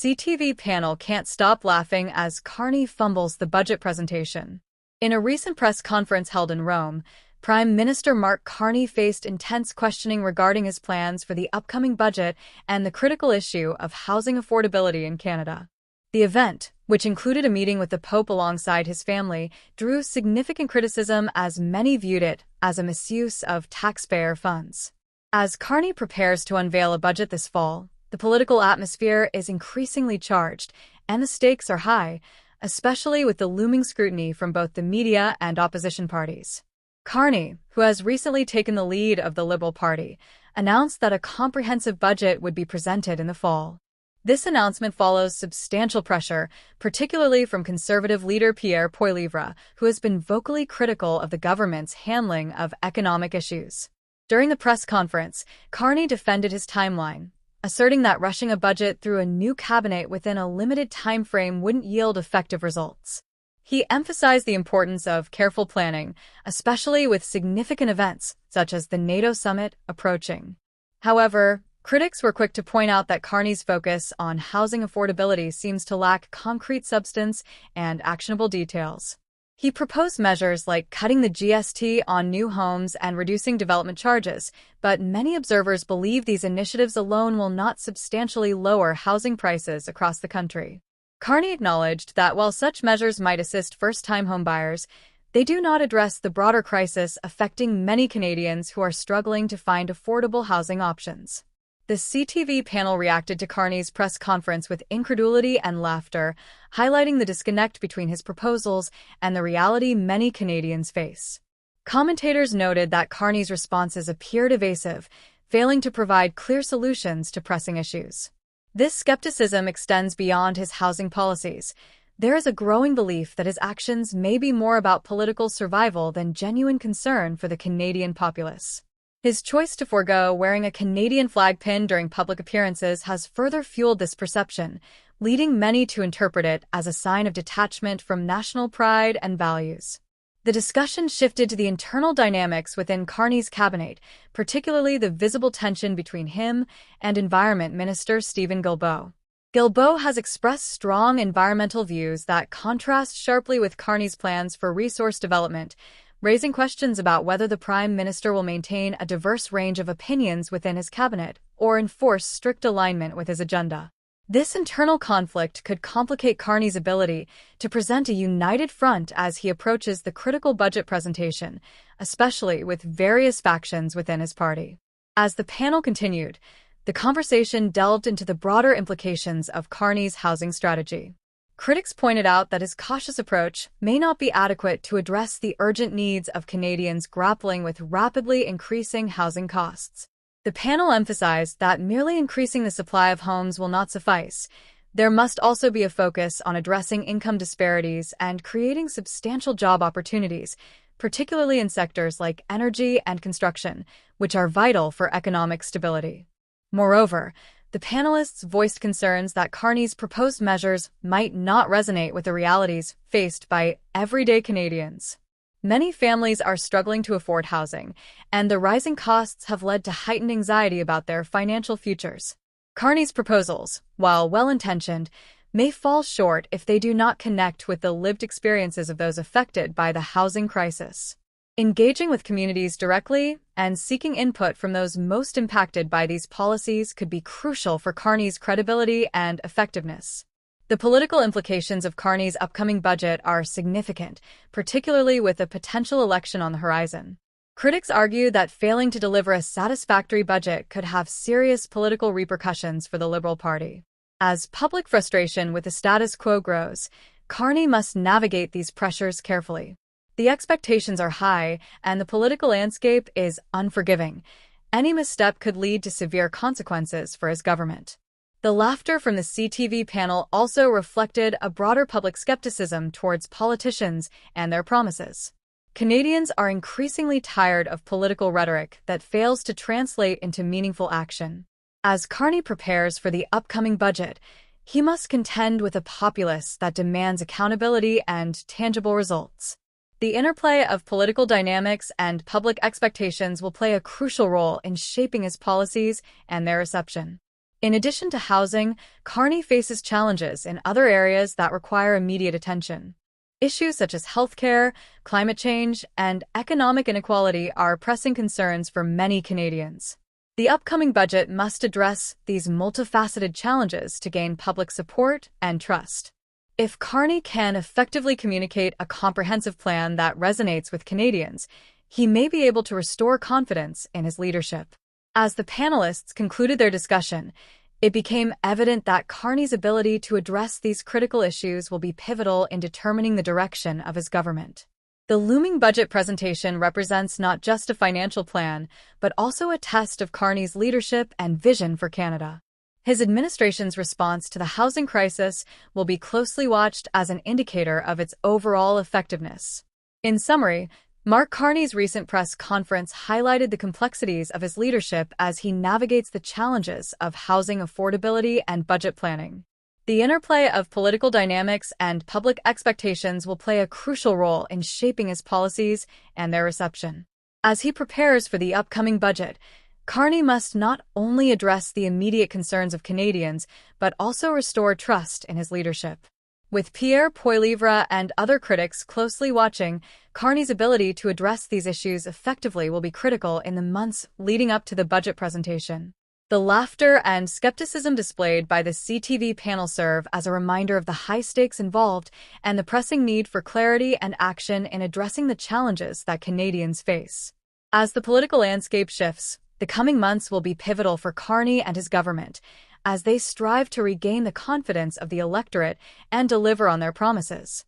CTV panel can't stop laughing as Carney fumbles the budget presentation. In a recent press conference held in Rome, Prime Minister Mark Carney faced intense questioning regarding his plans for the upcoming budget and the critical issue of housing affordability in Canada. The event, which included a meeting with the Pope alongside his family, drew significant criticism as many viewed it as a misuse of taxpayer funds. As Carney prepares to unveil a budget this fall, the political atmosphere is increasingly charged, and the stakes are high, especially with the looming scrutiny from both the media and opposition parties. Carney, who has recently taken the lead of the Liberal Party, announced that a comprehensive budget would be presented in the fall. This announcement follows substantial pressure, particularly from Conservative leader Pierre Poilievre, who has been vocally critical of the government's handling of economic issues. During the press conference, Carney defended his timeline, asserting that rushing a budget through a new cabinet within a limited time frame wouldn't yield effective results. He emphasized the importance of careful planning, especially with significant events, such as the NATO summit, approaching. However, critics were quick to point out that Carney's focus on housing affordability seems to lack concrete substance and actionable details. He proposed measures like cutting the GST on new homes and reducing development charges, but many observers believe these initiatives alone will not substantially lower housing prices across the country. Carney acknowledged that while such measures might assist first-time homebuyers, they do not address the broader crisis affecting many Canadians who are struggling to find affordable housing options. The CTV panel reacted to Carney's press conference with incredulity and laughter, highlighting the disconnect between his proposals and the reality many Canadians face. Commentators noted that Carney's responses appeared evasive, failing to provide clear solutions to pressing issues. This skepticism extends beyond his housing policies. There is a growing belief that his actions may be more about political survival than genuine concern for the Canadian populace. His choice to forego wearing a Canadian flag pin during public appearances has further fueled this perception, leading many to interpret it as a sign of detachment from national pride and values. The discussion shifted to the internal dynamics within Carney's cabinet, particularly the visible tension between him and Environment Minister Steven Guilbeault. Guilbeault has expressed strong environmental views that contrast sharply with Carney's plans for resource development, raising questions about whether the Prime Minister will maintain a diverse range of opinions within his cabinet or enforce strict alignment with his agenda. This internal conflict could complicate Carney's ability to present a united front as he approaches the critical budget presentation, especially with various factions within his party. As the panel continued, the conversation delved into the broader implications of Carney's housing strategy. Critics pointed out that his cautious approach may not be adequate to address the urgent needs of Canadians grappling with rapidly increasing housing costs. The panel emphasized that merely increasing the supply of homes will not suffice. There must also be a focus on addressing income disparities and creating substantial job opportunities, particularly in sectors like energy and construction, which are vital for economic stability. Moreover, the panelists voiced concerns that Carney's proposed measures might not resonate with the realities faced by everyday Canadians. Many families are struggling to afford housing, and the rising costs have led to heightened anxiety about their financial futures. Carney's proposals, while well-intentioned, may fall short if they do not connect with the lived experiences of those affected by the housing crisis. Engaging with communities directly and seeking input from those most impacted by these policies could be crucial for Carney's credibility and effectiveness. The political implications of Carney's upcoming budget are significant, particularly with a potential election on the horizon. Critics argue that failing to deliver a satisfactory budget could have serious political repercussions for the Liberal Party. As public frustration with the status quo grows, Carney must navigate these pressures carefully. The expectations are high, and the political landscape is unforgiving. Any misstep could lead to severe consequences for his government. The laughter from the CTV panel also reflected a broader public skepticism towards politicians and their promises. Canadians are increasingly tired of political rhetoric that fails to translate into meaningful action. As Carney prepares for the upcoming budget, he must contend with a populace that demands accountability and tangible results. The interplay of political dynamics and public expectations will play a crucial role in shaping his policies and their reception. In addition to housing, Carney faces challenges in other areas that require immediate attention. Issues such as healthcare, climate change, and economic inequality are pressing concerns for many Canadians. The upcoming budget must address these multifaceted challenges to gain public support and trust. If Carney can effectively communicate a comprehensive plan that resonates with Canadians, he may be able to restore confidence in his leadership. As the panelists concluded their discussion, it became evident that Carney's ability to address these critical issues will be pivotal in determining the direction of his government. The looming budget presentation represents not just a financial plan, but also a test of Carney's leadership and vision for Canada. His administration's response to the housing crisis will be closely watched as an indicator of its overall effectiveness. In summary, Mark Carney's recent press conference highlighted the complexities of his leadership as he navigates the challenges of housing affordability and budget planning. The interplay of political dynamics and public expectations will play a crucial role in shaping his policies and their reception. As he prepares for the upcoming budget, Carney must not only address the immediate concerns of Canadians, but also restore trust in his leadership. With Pierre Poilievre and other critics closely watching, Carney's ability to address these issues effectively will be critical in the months leading up to the budget presentation. The laughter and skepticism displayed by the CTV panel serve as a reminder of the high stakes involved and the pressing need for clarity and action in addressing the challenges that Canadians face. As the political landscape shifts, the coming months will be pivotal for Carney and his government, as they strive to regain the confidence of the electorate and deliver on their promises.